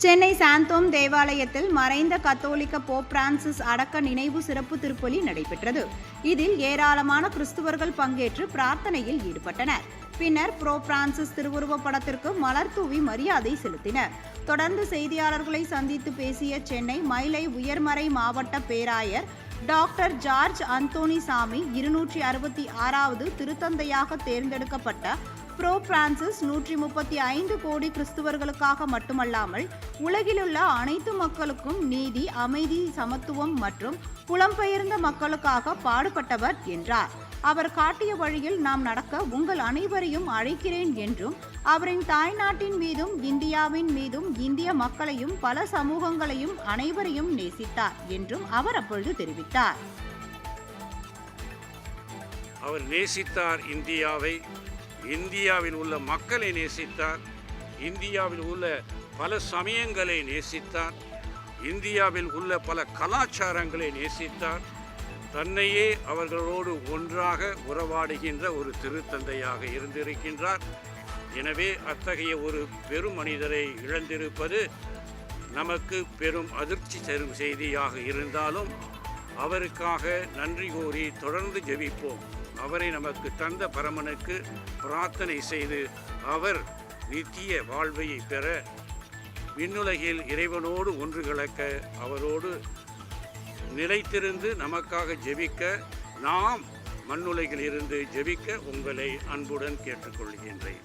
சென்னை சாந்தோம் தேவாலயத்தில் மறைந்த கத்தோலிக்க போப் பிரான்சிஸ் அடக்க நினைவு சிறப்பு திருப்பலி நடைபெற்றது. இதில் ஏராளமான கிறிஸ்துவர்கள் பங்கேற்று பிரார்த்தனையில் ஈடுபட்டனர். பின்னர் போப் பிரான்சிஸ் திருவுருவப் படத்திற்கு மலர் தூவி மரியாதை செலுத்தினர். தொடர்ந்து செய்தியாளர்களை சந்தித்து பேசிய சென்னை மயிலை உயர்மறை மாவட்ட பேராயர் டாக்டர் ஜார்ஜ் அந்தோணி சாமி, 266வது திருத்தந்தையாக தேர்ந்தெடுக்கப்பட்ட போப் பிரான்சிஸ் 135 கோடி கிறிஸ்துவர்களுக்காக மட்டுமல்லாமல் உலகிலுள்ள அனைத்து மக்களுக்கும் நீதி, அமைதி, சமத்துவம் மற்றும் புலம்பெயர்ந்த மக்களுக்காக பாடுபட்டவர் என்றார். அவர் காட்டிய வழியில் நாம் நடக்க உங்கள் அனைவரையும் அழைக்கிறேன் என்றும், அவரின் தாய்நாட்டின் மீதும் இந்தியாவின் மீதும் இந்திய மக்களையும் பல சமூகங்களையும் அனைவரையும் நேசித்தார் என்றும் அவர் அப்பொழுது தெரிவித்தார். அவர் நேசித்தார் இந்தியாவை, இந்தியாவில் உள்ள மக்களை நேசித்தார், இந்தியாவில் உள்ள பல சமயங்களை நேசித்தார், இந்தியாவில் உள்ள பல கலாச்சாரங்களை நேசித்தார். தன்னையே அவர்களோடு ஒன்றாக உறவாடுகின்ற ஒரு திருத்தந்தையாக இருந்திருக்கின்றார். எனவே அத்தகைய ஒரு பெரும் மனிதரை இழந்திருப்பது நமக்கு பெரும் அதிர்ச்சி தரும் செய்தியாக இருந்தாலும் அவருக்காக நன்றி கூறி தொடர்ந்து ஜெபிப்போம். அவரை நமக்கு தந்த பரமனுக்கு பிரார்த்தனை செய்து அவர் நித்திய வாழ்வை பெற, விண்ணுலகில் இறைவனோடு ஒன்று கலக்க, அவரோடு நிலைத்திருந்து நமக்காக ஜெபிக்க, நாம் மண்ணுலகில் இருந்து ஜெபிக்க உங்களை அன்புடன் கேட்டுக்கொள்கின்றேன்.